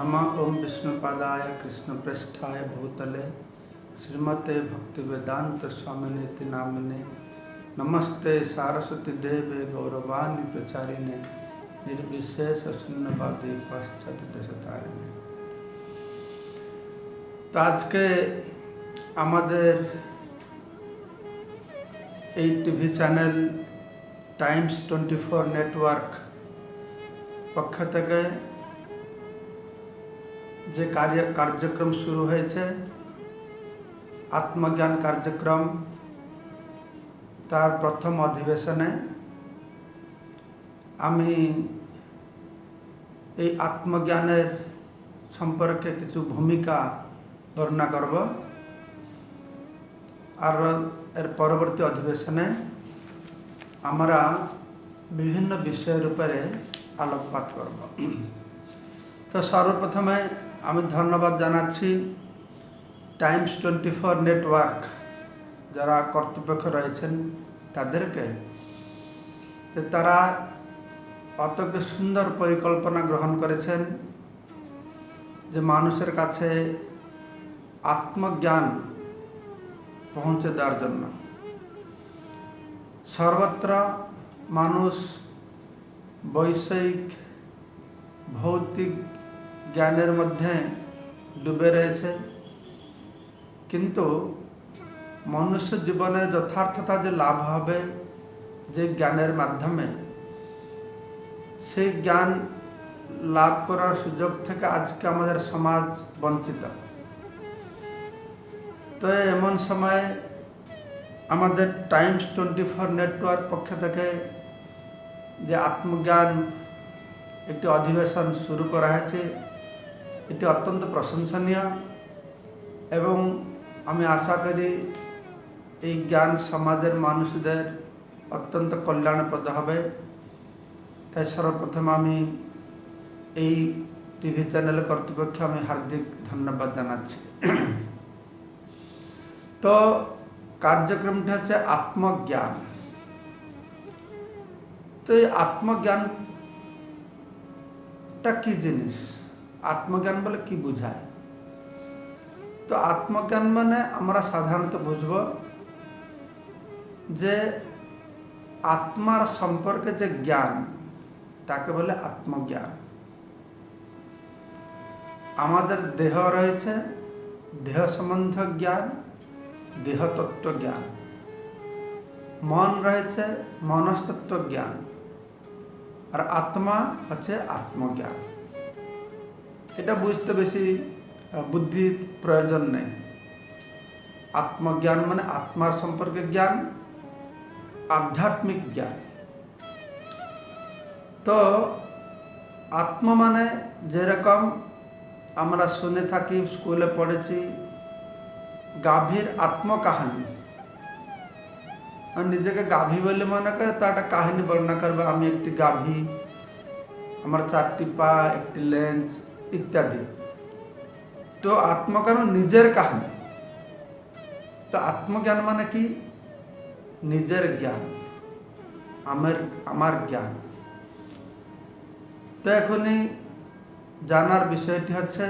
नमः ओं विष्णुपादाय कृष्णप्रेष्ठाय भूतले श्रीमते भक्तिवेदांत स्वामिनेति नामिने नमस्ते सारस्वती देवे गौरवाणी प्रचारिणे निर्विशेष शून्यवादी पाश्चात्य देशतारिणे। তো আজকে আমাদের এই টিভি চ্যানেল টাইমস 24 নেটওয়ার্ক পক্ষ থেকে যে কার্যক্রম শুরু হয়েছে আত্মজ্ঞান কার্যক্রম, তার প্রথম অধিবেশনে আমি এই আত্মজ্ঞানের সম্পর্কে কিছু ভূমিকা বর্ণনা করব, আর এর পরবর্তী অধিবেশনে আমরা বিভিন্ন বিষয়ের উপরে আলোকপাত করব। তো সর্বপ্রথমে আমি ধন্যবাদ জানাচ্ছি টাইমস 24 নেটওয়ার্ক যারা কর্তৃপক্ষ রয়েছেন তাদেরকে, যে তারা অত সুন্দর পরিকল্পনা গ্রহণ করেছেন যে মানুষের কাছে আত্মজ্ঞান পৌঁছে দেওয়ার জন্য। সর্বত্র মানুষ বৈষয়িক ভৌতিক জ্ঞানের মধ্যে ডুবে রয়েছে, কিন্তু মনুষ্য জীবনের যথার্থতা যে লাভ হবে যে জ্ঞানের মাধ্যমে, সেই জ্ঞান লাভ করার সুযোগ থেকে আজকে আমাদের সমাজ বঞ্চিত। তো এমন সময় আমাদের টাইমস 24 নেটওয়ার্ক পক্ষ থেকে যে আত্মজ্ঞান একটি অধিবেশন শুরু করা হয়েছে, এটি অত্যন্ত প্রশংসনীয় এবং আমি আশা করি এই জ্ঞান সমাজের মানুষদের অত্যন্ত কল্যাণপ্রদ হবে। তাই সর্বপ্রথম আমি এই টিভি চ্যানেলের কর্তৃপক্ষকে আমি হার্দিক ধন্যবাদ জানাচ্ছি। তো কার্যক্রমটি হচ্ছে আত্মজ্ঞান। তো এই আত্মজ্ঞানটা কি জিনিস, আত্মজ্ঞান বলে কি বোঝায়? তো আত্মজ্ঞান মানে আমরা সাধারণত বুঝব যে আত্মার সম্পর্কে যে জ্ঞান, তাকে বলে আত্মজ্ঞান। আমাদের দেহ রয়েছে, দেহ সম্বন্ধ জ্ঞান, দেহতত্ত্ব জ্ঞান। মন রয়েছে, মনস্তত্ত্ব জ্ঞান। আর আত্মা হচ্ছে আত্মজ্ঞান। এটা বুঝতে বেশি বুদ্ধির প্রয়োজন নেই। আত্মজ্ঞান মানে আত্মার সম্পর্কে জ্ঞান, আধ্যাত্মিক জ্ঞান। তো আত্মা মানে যেরকম আমরা শুনে থাকি, স্কুলে পড়েছি, গাভীর আত্মকাহানি। নিজেকে গাভী বলে মনে করে, তো একটা কাহিনী বর্ণনা করবে, আমি একটি গাভী, আমার 4টি পা, একটি লেজ ইত্যাদি। তো আত্মজ্ঞান নিজের কাহিনী। তো আত্মজ্ঞান মানে কি? নিজের জ্ঞান, আমার জ্ঞান। তো এখনই জানার বিষয়টি হচ্ছে,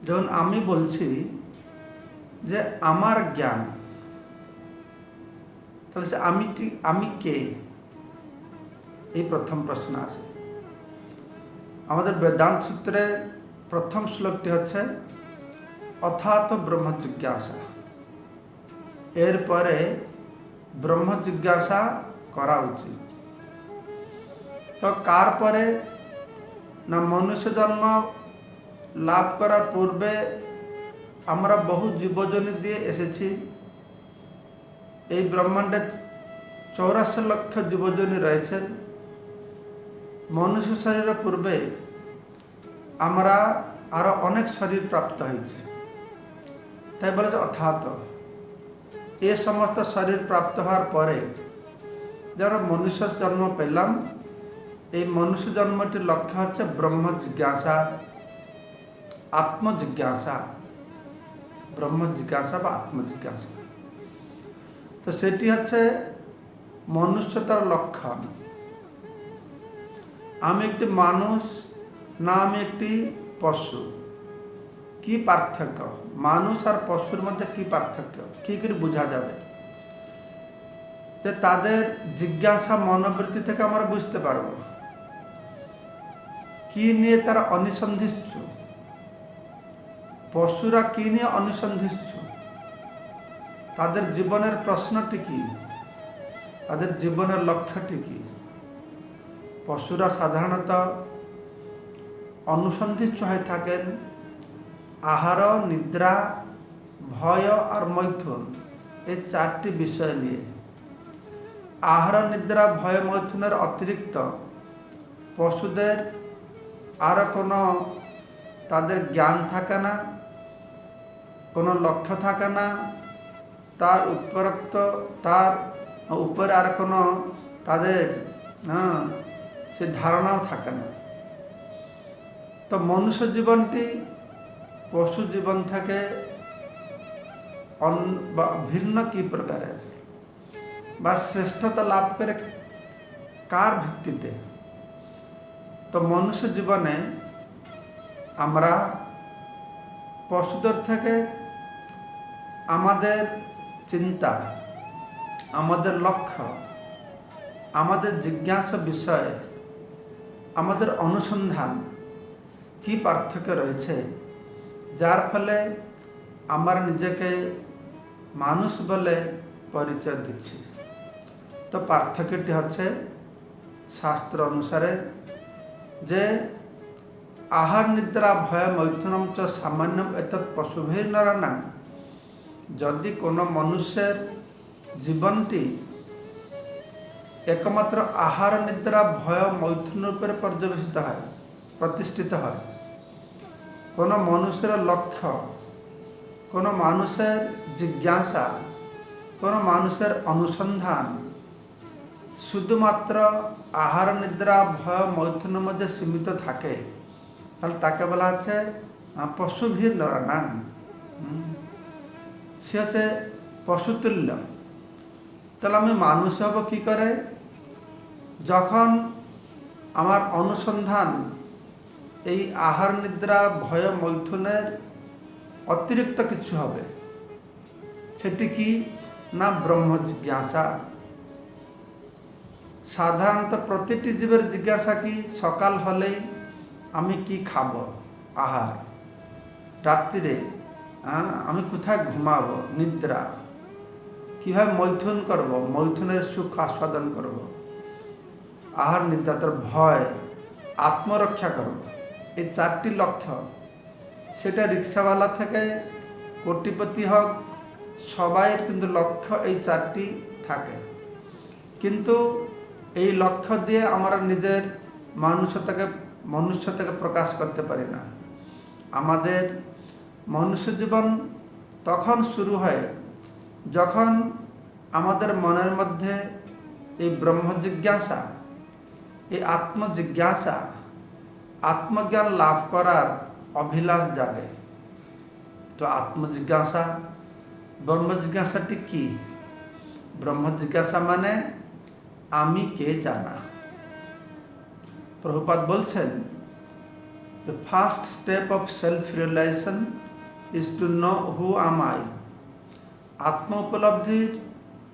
যখন আমি বলছি যে আমার জ্ঞান, তাহলে সে আমি কে? এই প্রথম প্রশ্ন আসে। আমাদের বেদান্ত সূত্রে প্রথম শ্লোকটি হচ্ছে অথাত ব্রহ্ম জিজ্ঞাসা। এরপরে ব্রহ্ম জিজ্ঞাসা করা উচিত। তো কার পরে না, মনুষ্য জন্ম লাভ করার পূর্বে আমরা বহু জীবজনী দিয়ে এসেছি। এই ব্রহ্মাণ্ডে 84 লক্ষ জীবজনী রয়েছেন। মনুষ্য শরীরের পূর্বে আমরা আরো অনেক শরীর প্রাপ্ত হয়েছে। তাই বলেছে অথাত। এ সমস্ত শরীর প্রাপ্ত হওয়ার পরে যারা মনুষ্য জন্ম পেলাম, এই মনুষ্য জন্মটির লক্ষ্য হচ্ছে ব্রহ্ম জিজ্ঞাসা, আত্মজিজ্ঞাসা। ব্রহ্ম জিজ্ঞাসা বা আত্মজিজ্ঞাসা। তো সেটি হচ্ছে মনুষ্যতার লক্ষণ। আমি একটি মানুষ, না আমি একটি পশু। কি পার্থক্য মানুষ আর পশুর মধ্যে, কি পার্থক্য কি করে বোঝা যাবে? যে তাদের জিজ্ঞাসা মনোবৃত্তি থেকে আমরা বুঝতে পারবো কি নিয়ে তারা অনুসন্ধিৎসু, পশুরা কি নিয়ে অনুসন্ধিৎসু, তাদের জীবনের প্রশ্নটি কি, তাদের জীবনের লক্ষ্যটি কি। পশুরা সাধারণত অনুসন্ধিৎসু হয়ে থাকেন আহার, নিদ্রা, ভয় আর মৈথুন, এই চারটি বিষয় নিয়ে। আহার, নিদ্রা, ভয়, মৈথুনের অতিরিক্ত পশুদের আর কোনো তাদের জ্ঞান থাকে না, কোনো লক্ষ্য থাকে না, তার উপরোক্ত তার উপরে আর কোনো তাদের সে ধারণাও থাকে না। তো মনুষ্য জীবনটি পশু জীবন থেকে ভিন্ন কি প্রকারের, বা শ্রেষ্ঠতা লাভ করে কার ভিত্তিতে? তো মনুষ্য জীবনে আমরা পশুদের থেকে আমাদের চিন্তা, আমাদের লক্ষ্য, আমাদের জিজ্ঞাসা বিষয়ে আমাদের অনুসন্ধান কি পার্থক্য রয়েছে, যার ফলে আমরা নিজেকে মানুষ বলে পরিচয় দিচ্ছি। তো পার্থক্যটি হচ্ছে শাস্ত্র অনুসারে যে আহার, নিদ্রা, ভয়, মৈথুনম চ সামান্যম এতৎ পশুভির নরানাং। যদি কোনো মনুষ্যের জীবনটি একমাত্র আহার, নিদ্রা, ভয়, মৈথুন উপরে পর্যবেসিত হয়, প্রতিষ্ঠিত হয়, কোনো মানুষের লক্ষ্য, কোনো মানুষের জিজ্ঞাসা, কোনো মানুষের অনুসন্ধান শুধুমাত্র আহার, নিদ্রা, ভয়, মৈথুনের মধ্যে সীমিত থাকে, তাহলে তাকে বলা হচ্ছে পশুভির নরানাং। সে হচ্ছে পশুতুল্য। তাহলে আমি মানুষ হব কি করে? যখন আমার অনুসন্ধান এই আহার, নিদ্রা, ভয়, মৈথুনের অতিরিক্ত কিছু হবে। সেটি কি না? ব্রহ্ম জিজ্ঞাসা। সাধারণত প্রতিটি জীবের জিজ্ঞাসা কি? সকাল হলেই আমি কি খাব, আহার, রাত্রিরে আমি কোথায় ঘুমাবো, নিদ্রা, কিভাবে মৈথুন করব, মৈথুনের সুখ আস্বাদন করব, আহার, নিদ্রা, তার ভয়, আত্মরক্ষা করব, এই চারটি লক্ষ্য। সেটা রিক্সাওয়ালা থেকে কোটিপতি হোক, সবাইয়ের কিন্তু লক্ষ্য এই চারটি থাকে। কিন্তু এই লক্ষ্য দিয়ে আমরা নিজের মনুষ্যতাকে প্রকাশ করতে পারি না। আমাদের মনুষ্য জীবন তখন শুরু হয় যখন আমাদের মনের মধ্যে এই ব্রহ্ম জিজ্ঞাসা, এই আত্মজিজ্ঞাসা, আত্মজ্ঞান লাভ করার অভিলাষ জাগে। তো আত্মজিজ্ঞাসা, ব্রহ্ম জিজ্ঞাসাটি কি? ব্রহ্ম জিজ্ঞাসা মানে আমি কে জানা। প্রভুপাদ বলছেন, the first step of self-realization is to know who am I. আত্ম উপলব্ধির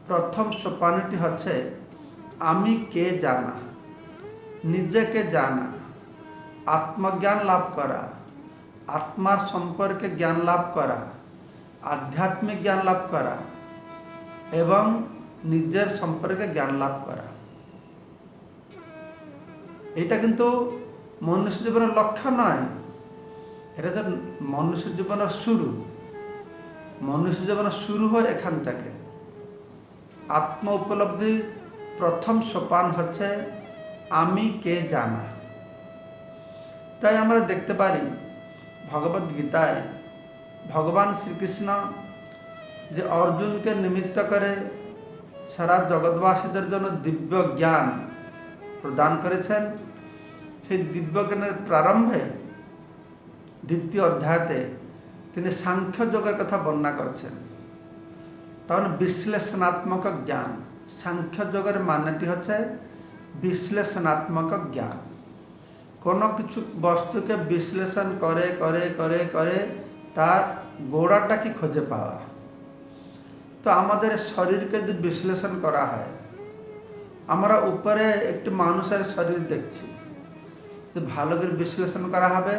প্রথম সোপানটি হচ্ছে আমি কে জানা, নিজেকে জানা, আত্মজ্ঞান লাভ করা, আত্মার সম্পর্কে জ্ঞান লাভ করা, আধ্যাত্মিক জ্ঞান লাভ করা এবং নিজের সম্পর্কে জ্ঞান লাভ করা। এটা কিন্তু মনুষ্য জীবনের লক্ষ্য নয়, এটা যে মনুষ্য জীবনের শুরু। মনুষ্য জীবনের শুরু হয় এখান থেকে। আত্ম উপলব্ধির প্রথম সোপান হচ্ছে আমি কে জানা। তাই আমরা দেখতে পারি ভগবদ গীতায় ভগবান শ্রীকৃষ্ণ যে অর্জুনকে নিমিত্ত করে সারা জগৎবাসীদের জন্য দিব্য জ্ঞান প্রদান করেছেন। সেই দিব্য জ্ঞানের প্রারম্ভে দ্বিতীয় অধ্যায়তে তিনি সাংখ্য যোগের কথা বর্ণনা করছেন। তাহলে বিশ্লেষণাত্মক জ্ঞান, সাংখ্য যোগের মানেটি হচ্ছে বিশ্লেষণাত্মক জ্ঞান। কোনো কিছু বস্তুকে বিশ্লেষণ করে করে করে করে তার গোড়াটা কি খুঁজে পাওয়া। তো আমাদের শরীরকে যদি বিশ্লেষণ করা হয়, আমরা উপরে একটি মানুষের শরীর দেখছি, যদি ভালো করে বিশ্লেষণ করা হবে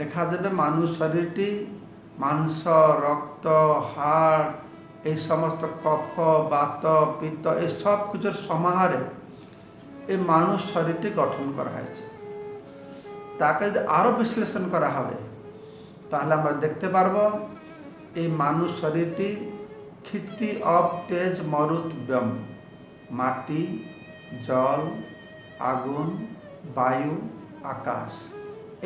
দেখা যাবে মানুষ শরীরটি মাংস, রক্ত, হাড়, এই সমস্ত কফ, বাত, পিত্ত এই সব কিছুর সমাহারে এই মানুষ শরীরটি গঠন করা হয়েছে। তাকে যদি আরও বিশ্লেষণ করা হবে তাহলে আমরা দেখতে পারবো এই মানুষ শরীরটি ক্ষিতি অব তেজ মরুত ব্যোম, মাটি, জল, আগুন, বায়ু, আকাশ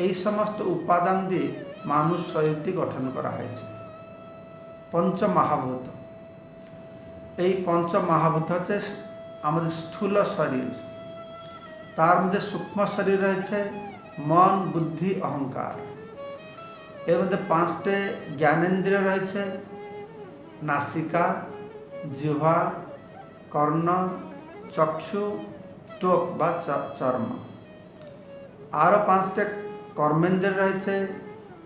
এই সমস্ত উপাদান দিয়ে মানুষ শরীরটি গঠন করা হয়েছে। পঞ্চমহাভূত, এই পঞ্চমহাভূত হচ্ছে আমাদের স্থূল শরীর, তার মধ্যে সূক্ষ্ম শরীর রয়েছে মন, বুদ্ধি, অহংকার। এর মধ্যে 5টে জ্ঞানেন্দ্রিয় রয়েছে, নাসিকা, জিহ্বা, কর্ণ, চক্ষু, ত্বক বা চর্ম। আরও 5টে কর্মেন্দ্রিয় রয়েছে,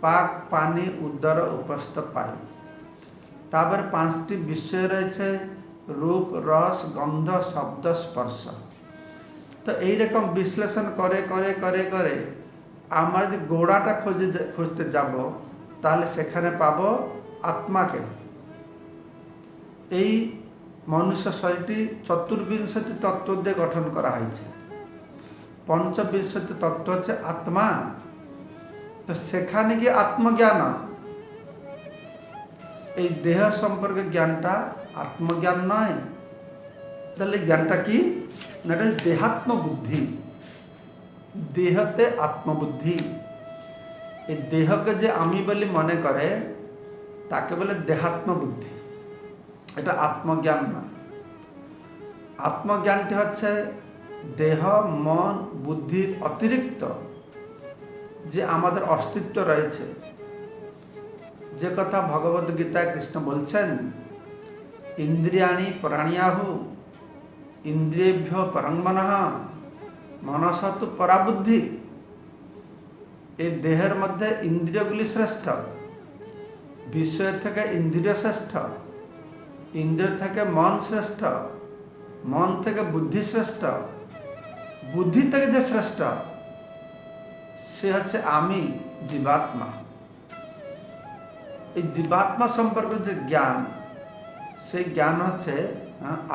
পাক, পানি, উদর, উপস্থ, পায়ু। তারপরে 5টি বিষয় রয়েছে, রূপ, রস, গন্ধ, শব্দ, স্পর্শ। তো এইরকম বিশ্লেষণ করে করে করে করে আমরা যদি গোড়াটা খুঁজতে যাব তাহলে সেখানে পাবো আত্মাকে। এই মনুষ্য শরীরটি চতুর্বিংশতি তত্ত্ব দিয়ে গঠন করা হয়েছে। পঞ্চবিংশতি তত্ত্ব হচ্ছে আত্মা। তো সেখানে গিয়ে আত্মজ্ঞান, এই দেহ সম্পর্কে জ্ঞানটা আত্মজ্ঞান নয়। তাহলে জ্ঞানটা কি না, এটা দেহাত্ম বুদ্ধি, দেহতে আত্মবুদ্ধি। এই দেহকে যে আমি বলে মনে করে তাকে বলে দেহাত্ম বুদ্ধি, এটা আত্মজ্ঞান নয়। আত্মজ্ঞানটি হচ্ছে দেহ, মন, বুদ্ধির অতিরিক্ত যে আমাদের অস্তিত্ব রয়েছে। যে কথা ভগবদ গীতায় কৃষ্ণ বলছেন, ইন্দ্রিয়াণি প্রাণিয়াহু ইন্দ্রিয়েভ্য পরং মনঃ মনস তু পরা বুদ্ধি। এই দেহের মধ্যে ইন্দ্রিয়গুলি শ্রেষ্ঠ, বিষয়ের থেকে ইন্দ্রিয় শ্রেষ্ঠ, ইন্দ্রিয় থেকে মন শ্রেষ্ঠ, মন থেকে বুদ্ধি শ্রেষ্ঠ, বুদ্ধি থেকে যে শ্রেষ্ঠ সে হচ্ছে আমি, জীবাত্মা। এই জীবাত্মা সম্পর্কে যে জ্ঞান, সেই জ্ঞান হচ্ছে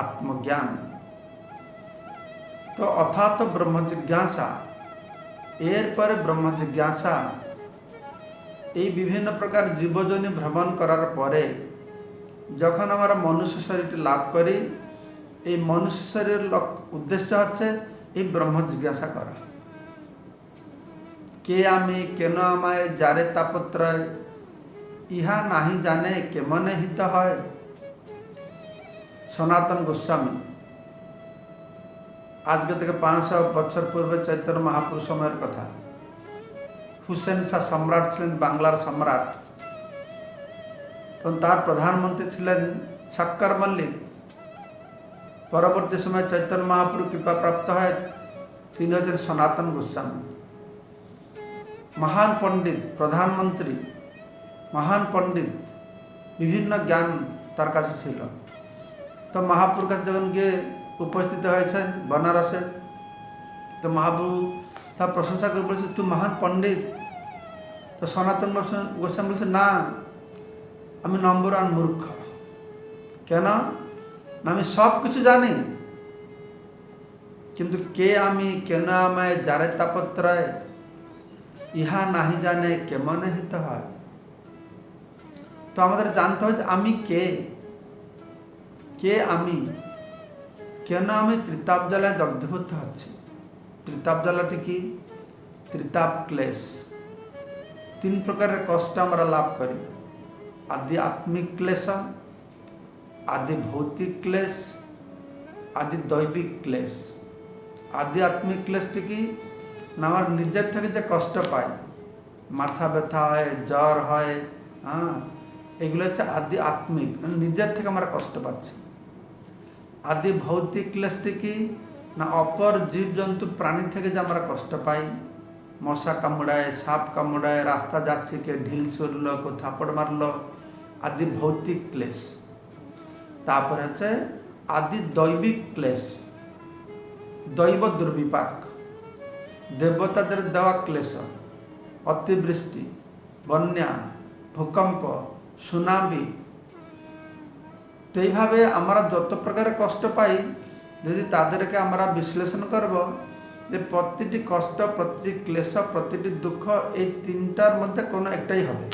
আত্মজ্ঞান। তো অর্থাৎ ব্রহ্ম জিজ্ঞাসা, এরপরে ব্রহ্ম জিজ্ঞাসা এই বিভিন্ন প্রকার জীবজনী ভ্রমণ করার পরে যখন আমরা মনুষ্য শরীরটি লাভ করি, এই মনুষ্য শরীরের উদ্দেশ্য হচ্ছে এই ব্রহ্ম জিজ্ঞাসা করা। কে আমি, কেন আমায়, যারে তাপত্রয়, ইহা নাহি জানে কেমনে হিত হয়। সনাতন গোস্বামী আজকে থেকে 500 বছর পূর্বে চৈতন্য মহাপুরুষ সময়ের কথা। হুসেন শাহ সম্রাট ছিলেন, বাংলার সম্রাট। তখন তার প্রধানমন্ত্রী ছিলেন শক্কর মল্লিক। পরবর্তী সময় চৈতন্য মহাপুরুষ কৃপা প্রাপ্ত হয়, তিনি হচ্ছেন সনাতন গোস্বামী। মহান পণ্ডিত, প্রধানমন্ত্রী, মহান পণ্ডিত, বিভিন্ন জ্ঞান তার কাছে ছিল। তো মহাপুরুষ কাছে যখন গিয়ে উপস্থিত হয়েছেন বনারসে, তো মহাপ্রভু তার প্রশংসা করে বলেছে, তুই মহান পণ্ডিত। তো সনাতন গোস্বামী বলছে, না, আমি নম্বর 1 মূর্খ। কেন না, আমি সব কিছু জানি, কিন্তু কে আমি, কেন আমায়, যারে তাপত্রয়, ইহা নাহি জানে কেমনে হিত হয়। তো আমাদের জানতে হবে যে আমি কে, কে আমি, কেন আমি ত্রিতাপ জ্বালায় দগ্ধভূত হচ্ছি। ত্রিতাপ জ্বালাটি কি? ত্রিতাপ ক্লেশ। 3 প্রকারের কষ্ট আমরা লাভ করি। আদি আত্মিক ক্লেশ, আদি ভৌতিক ক্লেশ, আদি দৈবিক ক্লেশ। আদি আত্মিক ক্লেশটি কি না, আমার নিজের থেকে যে কষ্ট পাই, মাথা ব্যথা হয়, জ্বর হয়, এগুলো হচ্ছে আদি আত্মিক, নিজের থেকে আমরা কষ্ট পাচ্ছি। আদি ভৌতিক ক্লেশটি কি না, অপর জীবজন্তু প্রাণী থেকে যে আমরা কষ্ট পাই, মশা কামড়ায়, সাপ কামড়ায়, রাস্তা যাচ্ছে কে ঢিল ছুড়ল, কেউ থাপড় মারল, আদি ভৌতিক ক্লেশ। তারপরে হচ্ছে আদি দৈবিক ক্লেশ, দৈব দুর্বিপাক, দেবতাদের দেওয়া ক্লেশ, অতিবৃষ্টি, বন্যা, ভূকম্প, সুনামি। তো এইভাবে আমরা যত প্রকারের কষ্ট পাই, যদি তাদেরকে আমরা বিশ্লেষণ করব যে প্রতিটি কষ্ট, প্রতিটি ক্লেশ, প্রতিটি দুঃখ এই তিনটার মধ্যে কোনো একটাই হবে।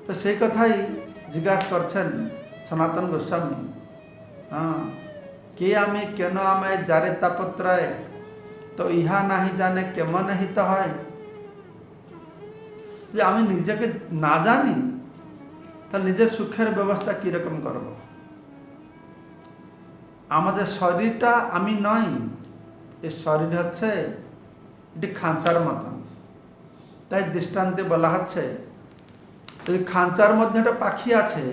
তো সেই কথাই জিজ্ঞাসা করছেন সনাতন গোস্বামী। কে আমি, কেন আমায়, যারে তাপত্রয়, তো ইহা নাহি জানে কেমন হিত হয়। যে আমি নিজেকে না জানি, তাহলে নিজের সুখের ব্যবস্থা কিরকম করব। আমাদের শরীরটা আমি নই, এই শরীর হচ্ছে এটি খাঁচার মতন। তাই দৃষ্টান্তে বলা হচ্ছে, এই খাঁচার মধ্যে একটা পাখি আছে,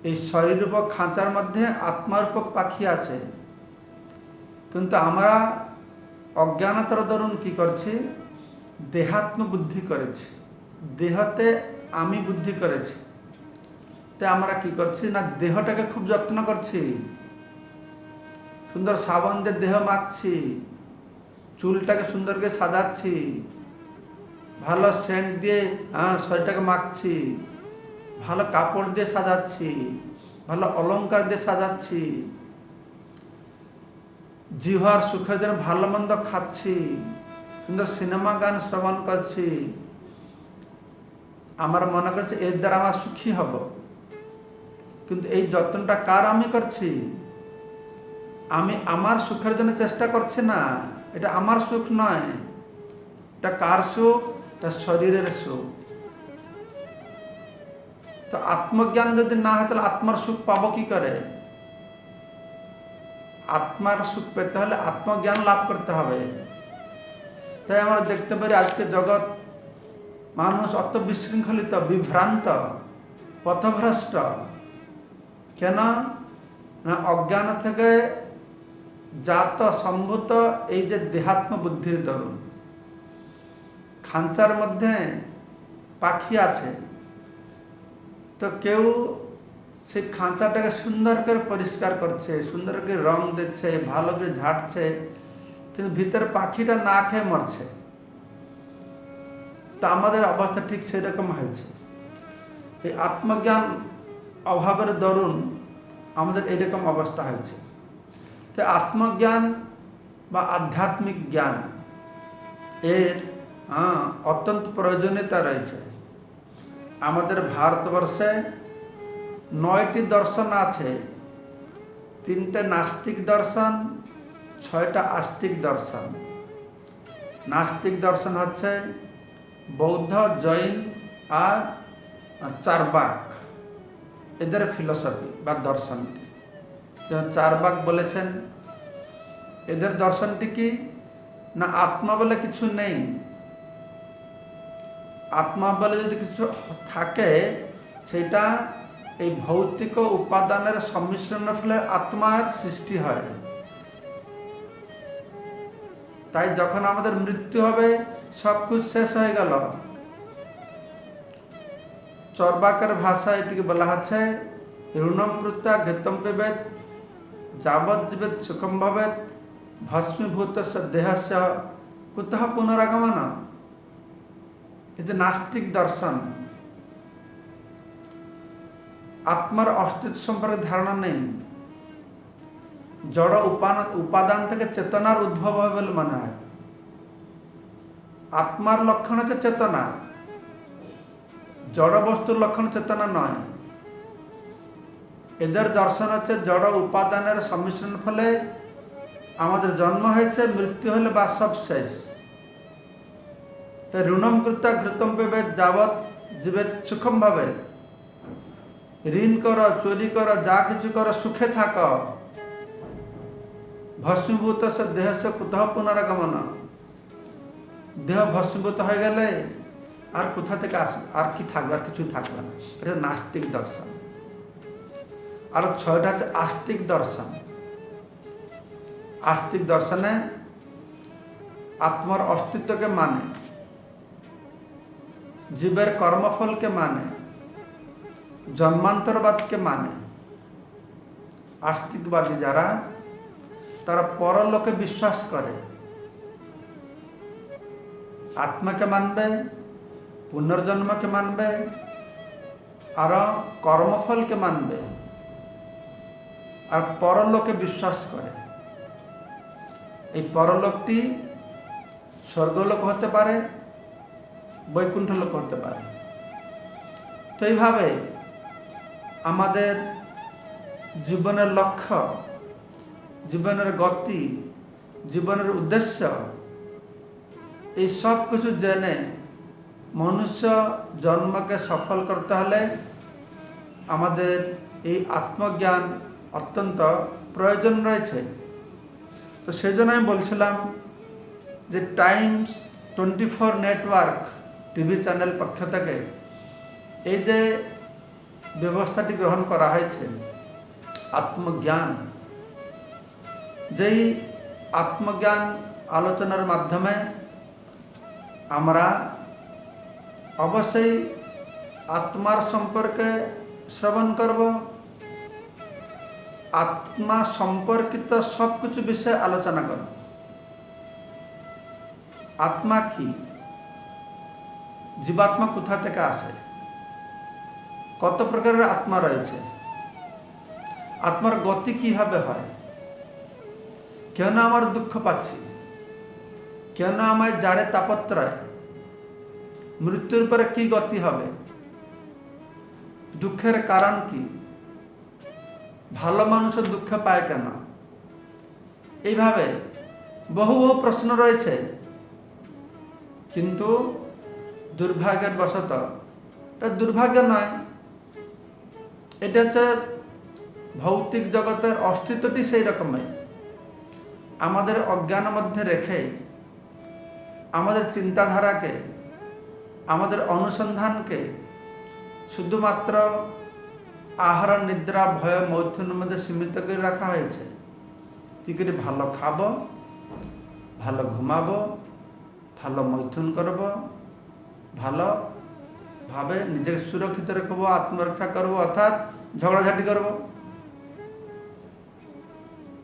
এই শরীর উপর খাঁচার মধ্যে আত্মার উপর পাখি আছে। কিন্তু আমরা অজ্ঞানতার দরুন কি করছি, দেহাত্ম বুদ্ধি করেছি, দেহতে আমি বুদ্ধি করেছি। তাই আমরা কি করছি না, দেহটাকে খুব যত্ন করছি, সুন্দর সাবান দিয়ে দেহ মাখছি, চুলটাকে সুন্দর করে সাজাচ্ছি, ভালো সেন্ট দিয়ে শরীরটাকে মাখছি, ভালো কাপড় দিয়ে সাজাচ্ছি, ভালো অলংকার দিয়ে সাজাচ্ছি, জিহ্বার সুখের জন্য ভালো মন্দ খাচ্ছি, সুন্দর সিনেমা গান শ্রবণ করছি। আমার মনে করছে এর দ্বারা আমার সুখী হব। কিন্তু এই যত্নটা কার আমি করছি? আমি আমার সুখের জন্য চেষ্টা করছি না, এটা আমার সুখ নয়। এটা কার সুখ? এটা শরীরের সুখ। তো আত্মজ্ঞান যদি না হয়, তাহলে আত্মার সুখ পাবো কি করে? আত্মার সুখ পেতে হলে আত্মজ্ঞান লাভ করতে হবে। তাই আমরা দেখতে পারি আজকে জগৎ, মানুষ অত বিশৃঙ্খলিত, বিভ্রান্ত, পথভ্রষ্ট। কেন না, অজ্ঞান থেকে জাত সম্ভূত এই যে দেহাত্ম বুদ্ধির দরুন। খাঁচার মধ্যে পাখি আছে, তো কেউ সেই খাঁচাটাকে সুন্দর করে পরিষ্কার করছে, সুন্দর করে রং দিচ্ছে, ভালো করে ঝাড়ছে, কিন্তু ভিতরে পাখিটা না খেয়ে মরছে। তা আমাদের অবস্থা ঠিক সেরকম হয়েছে। এই আত্মজ্ঞান অভাবের দরুন আমাদের এইরকম অবস্থা হয়েছে। তো আত্মজ্ঞান বা আধ্যাত্মিক জ্ঞান এর অত্যন্ত প্রয়োজনীয়তা রয়েছে। আমাদের ভারতবর্ষে 9টি দর্শন আছে, 3টে নাস্তিক দর্শন, 6টা আস্তিক দর্শন। নাস্তিক দর্শন হচ্ছে বৌদ্ধ, জৈন আর চারবাক, এদের ফিলসফি বা দর্শনটি। যেমন চারবাক বলেছেন, এদের দর্শনটি কি না, আত্মা বলে কিছু নেই। আত্মা বলে যদি কিছু থাকে, সেটা এই ভৌতিক উপাদানের সম্মিশ্রণের ফলে আত্মার সৃষ্টি হয়। তাই যখন আমাদের মৃত্যু হবে, সব কিছু শেষ হয়ে গেল। চর্বাকের ভাষা এটিকে বলা হচ্ছে ঋণম কৃত্যা ঘৃতম পিবেত যাবৎ জীবেত সুখম ভবেত ভস্মীভূত দেহস্য কুতঃ পুনরাগমন। এই যে নাস্তিক দর্শন, আত্মার অস্তিত্ব সম্পর্কে ধারণা নেই। জড় উপাদান থেকে চেতনার উদ্ভব হবে বলে মনে হয়। আত্মার লক্ষণ হচ্ছে চেতনা, জড় বস্তুর লক্ষণ চেতনা নয়। এদের দর্শন হচ্ছে জড় উপাদানের সম্মিশ্রণ ফলে আমাদের জন্ম হয়েছে, মৃত্যু হলে বা সব শেষ। তাই ঋণম কৃত্যা ঘৃতম পিবেত যাবৎ জীবেত সুখম ভাবে। ঋণ করো, চুরি করো, যা কিছু করো, সুখে থাকো। ভস্মীভূত দেহস্য কুতঃ পুনরাগমন। দেহ ভস্মীভূত হয়ে গেলে আর কোথা থেকে আসবে, আর কি থাকবে? আর কিছুই থাকবে না। এটা নাস্তিক দর্শন। আর 6টা আছে আস্তিক দর্শন। আস্তিক দর্শনে आत्मार अस्तित्व के माने, जीवेर कर्मफल के माने, जन्मांतरवाद के माने। आस्तिकवादी जारा तारा परलोके विश्वास करे, आत्मा के मानबे, पुनर्जन्म के मानबे और कर्मफल के मानबे और परलोके विश्वास करे। এই পরলোকটি স্বর্গলোক হতে পারে, বৈকুণ্ঠ লোক হতে পারে। তো এইভাবে আমাদের জীবনের লক্ষ্য, জীবনের গতি, জীবনের উদ্দেশ্য এই সব কিছু জেনে মনুষ্য জন্মকে সফল করতে হলে আমাদের এই আত্মজ্ঞান অত্যন্ত প্রয়োজন রয়েছে। তো সেই জন্য আমি বলছিলাম যে টাইমস 24 নেটওয়ার্ক টিভি চ্যানেল পক্ষ থেকে এই যে ব্যবস্থাটি গ্রহণ করা হয়েছে আত্মজ্ঞান, যেই আত্মজ্ঞান আলোচনার মাধ্যমে আমরা অবশ্যই আত্মার সম্পর্কে শ্রবণ করব, आत्मा সম্পর্কিত সবকিছু বিষয়ে আলোচনা করব। আত্মা কি, জীবাত্মা কোথা থেকে আসে, কত প্রকারের আত্মা রয়েছে, আত্মার গতি কিভাবে হয়, কেন আমার দুঃখ পাচ্ছি, কেন আমায় জারে তাপত্রয়, মৃত্যুর পরে কি গতি হবে, দুঃখের কারণ কি, ভালো মানুষের দুঃখ পায় কেন, এইভাবে বহু বহু প্রশ্ন রয়েছে। কিন্তু দুর্ভাগ্যের বশত, এটা দুর্ভাগ্য নয়, এটা হচ্ছে ভৌতিক জগতের অস্তিত্বটি সেই রকমই আমাদের অজ্ঞানের মধ্যে রেখে আমাদের চিন্তাধারাকে, আমাদের অনুসন্ধানকে শুধুমাত্র আহার, নিদ্রা, ভয়, মৈথুনের মধ্যে সীমিত করে রাখা হয়েছে। কি করে ভালো খাবো, ভালো ঘুমাবো, ভালো মৈথুন করব, ভালোভাবে নিজেকে সুরক্ষিত রাখবো, আত্মরক্ষা করব, অর্থাৎ ঝগড়াঝাটি করব,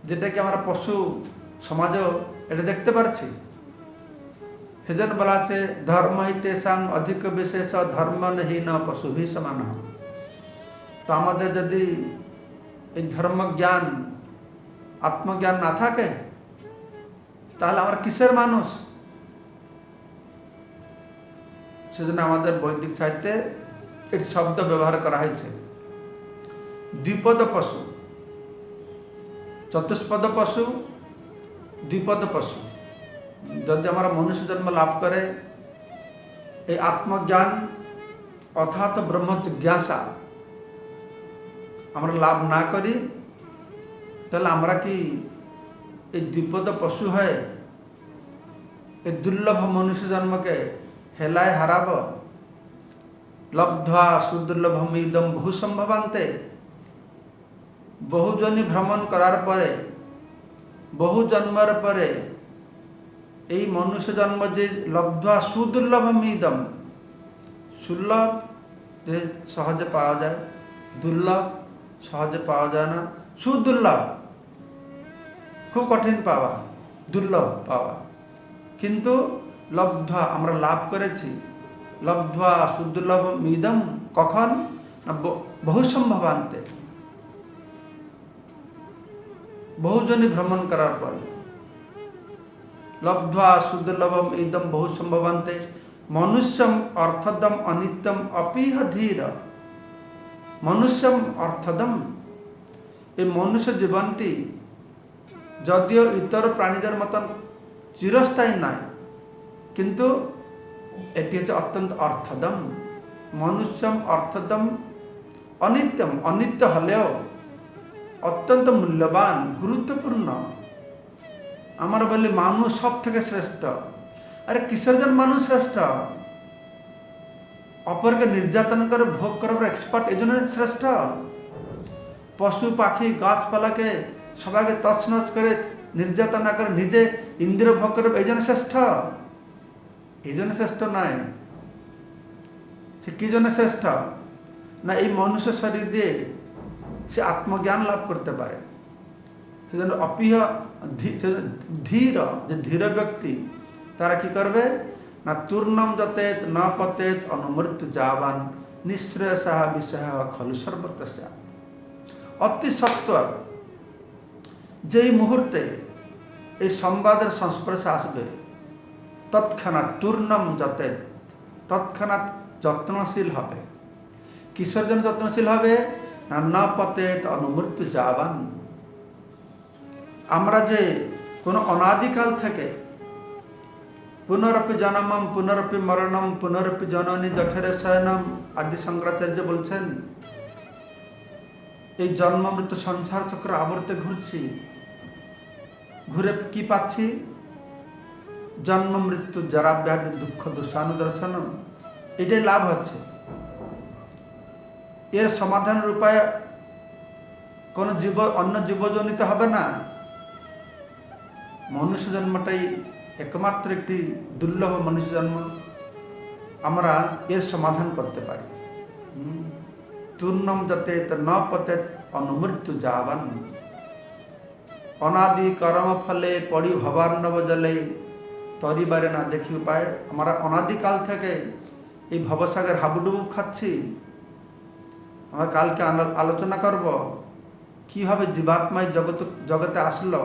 যেটাকে আমরা পশু সমাজেও এটা দেখতে পারছি। সেজন্য বলা আছে ধর্ম হি তেষাং অধিক বিশেষ ধর্ম নেহি ন পশু ভি সমান। তো আমাদের যদি এই ধর্মজ্ঞান, আত্মজ্ঞান না থাকে তাহলে আমরা কিসের মানুষ? সেজন্য আমাদের বৈদিক সাহিত্যে একটি শব্দ ব্যবহার করা হয়েছে, দ্বিপদ পশু, চতুষ্পদ পশু, দ্বিপদ পশু। যদি আমরা মনুষ্য জন্ম লাভ করে এই আত্মজ্ঞান অর্থাৎ ব্রহ্ম জিজ্ঞাসা আমরা লাভ না করি তাহলে আমরা কি এই দ্বিপদ পশু হয়ে এই দুর্লভ মনুষ্য জন্মকে হেলায় হারাব? লব্ধ্বা সুদুর্লভম ইদম বহু সম্ভবান্তে। বহুজনী ভ্রমণ করার পরে, বহু জন্মের পরে এই মনুষ্য জন্ম যে লব্ধ্বা সুদুর্লভম ইদম, সুলভ যে সহজে পাওয়া যায়, দুর্লভ সহজে পাওয়া যায় না, সুদুর্লভ খুব কঠিন পাওয়া, দুর্লভ পাওয়া। কিন্তু লব্ধ্বা আমরা লাভ করেছি, লব্ধ্বা সুদুর্লভম ইদম কখন না বহু সম্ভবান্তে, বহুজনী ভ্রমণ করার পর। লব্ধ্বা সুদুর্লভম ইদম বহু সম্ভবান্তে মনুষ্যম অর্থদম অনিত্যম অপিহ ধীর। মনুষ্যম অর্থদম, এই মনুষ্য জীবনটি যদিও ইতর প্রাণীদের মতন চিরস্থায়ী নয়, কিন্তু এটি হচ্ছে অত্যন্ত অর্থদম। মনুষ্যম অর্থদম অনিত্যম, অনিত্য হলেও অত্যন্ত মূল্যবান, গুরুত্বপূর্ণ। আমরা বলি মানুষ সব থেকে শ্রেষ্ঠ। আরে কিসের জন্য মানুষ শ্রেষ্ঠ? অপরকে নির্যাতন করে ভোগ করার এক্সপার্ট, এই জন্য শ্রেষ্ঠ। পশু পাখি গাছপালাকে সবাইকে তছনছ করে নির্যাতনা করে নিজে ইন্দ্রিয় ভোগ করবে, এই জন্য শ্রেষ্ঠ? এই জন্য শ্রেষ্ঠ নয়। সে কি জন্য শ্রেষ্ঠ? না এই মনুষ্য শরীর দিয়ে সে আত্মজ্ঞান লাভ করতে পারে। সেজন্য অপিহ ধীর, যে ধীর ব্যক্তি তারা কি করবে না তূর্ণম যতেত ন পতেত অনুমৃত্যু যাবান নিঃশ্রেয়সা বিষয় খলু সর্বতস্যা। অতি সত্বর যেই মুহূর্তে এই সংবাদের সংস্পর্শে আসবে তৎক্ষণাৎ তূর্ণম যতেত, তৎক্ষণাৎ যত্নশীল হবে। কিসের জন্য যত্নশীল হবে? না ন পতেত অনুমৃত্যু যাবান। আমরা যে কোনো অনাদিকাল থেকে পুনরপি জনমম পুনরপি মরণম পুনরপি জননী জঠরে শয়নম আদি শঙ্করাচার্য বলছেন, এই জন্ম মৃত্যু সংসার চক্র আবর্তে ঘুরছি, ঘুরে কি পাচ্ছি? জন্ম মৃত্যু জরা ব্যাধি দুঃখ দোষানুদর্শনম, এটাই লাভ হচ্ছে। এর সমাধানের উপায় কোন অন্য জীবজনিত হবে না। মনুষ্য জন্মটাই একমাত্র একটি দুর্লভ মনুষ্য জন্ম, আমরা এর সমাধান করতে পারি। তূর্ণম যতেত ন পতেত অনুমৃত্যু যাবান। অনাদি কর্ম ফলে পড়ি ভবার্ণব জলে তরিবারে না দেখি উপায়। আমরা অনাদিকাল থেকে এই ভবসাগর হাবুডুবু খাচ্ছি। আমরা কালকে আলোচনা করব কিভাবে জীবাত্মায় জগতে আসলো,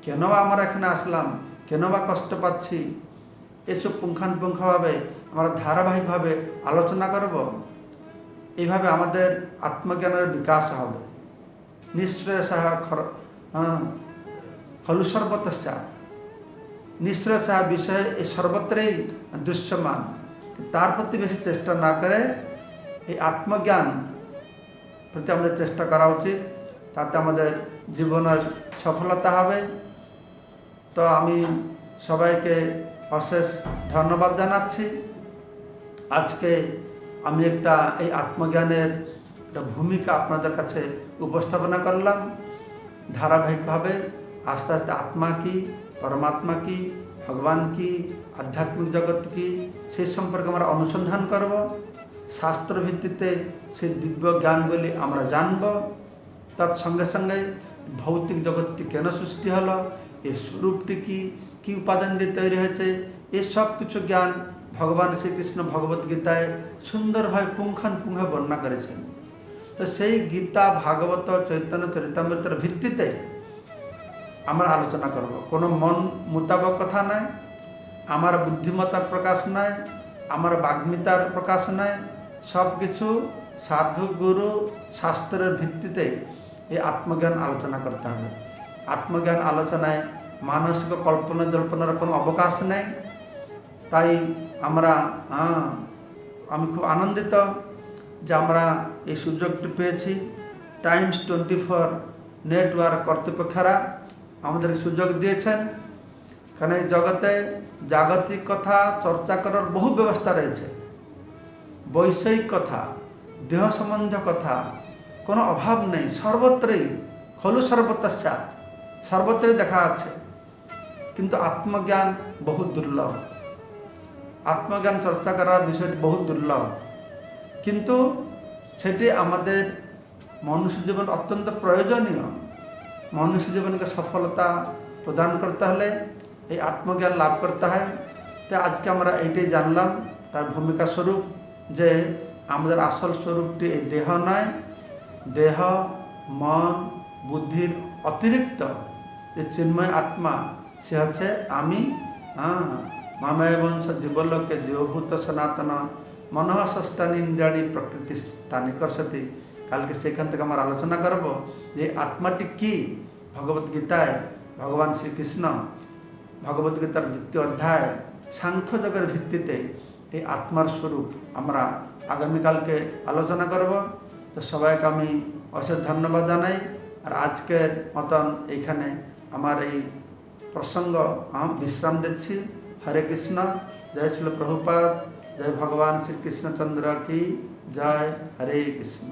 কেন বা আমরা এখানে আসলাম, কেন বা কষ্ট পাচ্ছি, এসব পুঙ্খানুপুঙ্খভাবে আমরা ধারাবাহিকভাবে আলোচনা করব। এইভাবে আমাদের আত্মজ্ঞানের বিকাশ হবে। নিঃশ্রেয়সা খলু সর্বতস্যা, নিঃশ্রেয়সা বিষয় এই সর্বত্রই দৃশ্যমান। তার প্রতি বেশি চেষ্টা না করে এই আত্মজ্ঞান প্রতি আমাদের চেষ্টা করা উচিত, তাতে আমাদের জীবনের সফলতা হবে। তো আমি সবাইকে অশেষ ধন্যবাদ জানাচ্ছি। আজকে আমি এই আত্মজ্ঞানের ভূমিকা আপনাদের কাছে উপস্থাপনা করলাম। ধারাবাহিকভাবে আস্তে আস্তে আত্মা কি, পরমাত্মা কি, ভগবান কি, আধ্যাত্মিক জগৎ কি, সেই সম্পর্কে আমরা অনুসন্ধান করব। শাস্ত্র ভিত্তিতে সেই দিব্য জ্ঞানগুলি আমরা জানব। তার সঙ্গে সঙ্গে ভৌতিক জগৎটি কেন সৃষ্টি হলো, এর স্বরূপটি কি, কি উপাদান দিয়ে তৈরি হয়েছে, এসব কিছু জ্ঞান ভগবান শ্রীকৃষ্ণ ভগবত গীতায় সুন্দরভাবে পুঙ্খানুপুঙ্খ বর্ণনা করেছেন। তো সেই গীতা, ভাগবত, চৈতন্য চরিতামৃতের ভিত্তিতে আমরা আলোচনা করব। কোনো মন মোতাবক কথা নয়, আমার বুদ্ধিমত্তার প্রকাশ নয়, আমার বাগ্মিতার প্রকাশ নয়, সব কিছু সাধু গুরু শাস্ত্রের ভিত্তিতে এই আত্মজ্ঞান আলোচনা করতে হবে। আত্মজ্ঞান আলোচনায় মানসিক কল্পনা জল্পনার কোনো অবকাশ নেই। তাই আমি খুব আনন্দিত যে আমরা এই সুযোগটি পেয়েছি। টাইমস 24 নেটওয়ার্ক কর্তৃপক্ষরা আমাদের সুযোগ দিয়েছেন। কারণ এই জগতে জাগতিক কথা চর্চা করার বহু ব্যবস্থা রয়েছে। বৈষয়িক কথা, দেহ সম্বন্ধ কথা কোনো অভাব নেই, সর্বত্রই খলু সর্বতস্যা, সর্বত্রই দেখা আছে। কিন্তু আত্মজ্ঞান বহু দুর্লভ, আত্মজ্ঞান চর্চা করার বিষয়টি বহু দুর্লভ। কিন্তু সেটি আমাদের মনুষ্য জীবন অত্যন্ত প্রয়োজনীয়। মনুষ্য জীবনকে সফলতা প্রদান করতে হলে এই আত্মজ্ঞান লাভ করতে হয়। তাই আজকে আমরা এইটাই জানলাম তার ভূমিকা স্বরূপ, যে আমাদের আসল স্বরূপটি এই দেহ নয়। দেহ, মন, বুদ্ধির অতিরিক্ত যে চিন্ময় আত্মা, সে হচ্ছে আমি। মাময় বংশ জীবলোকে জীবভূত সনাতন মনঃ ষষ্ঠানি ইন্দ্রিয়াণি প্রকৃতি স্থানে কর্ষতি। কালকে সেখান থেকে আমরা আলোচনা করব যে আত্মাটি কি। ভগবদ্গীতায় ভগবান শ্রীকৃষ্ণ ভগবদ্গীতার 2য় অধ্যায় সাংখ্য যোগের ভিত্তিতে এই আত্মার স্বরূপ আমরা আগামীকালকে আলোচনা করব। তো সবাইকে আমি অশেষ ধন্যবাদ জানাই। আর আজকের মতন এইখানে আমার এই প্রসঙ্গ বিশ্রাম দিচ্ছি। হরে কৃষ্ণ। জয় শ্রীল প্রভুপাদ। জয় ভগবান শ্রীকৃষ্ণচন্দ্র কি জয়। হরে কৃষ্ণ।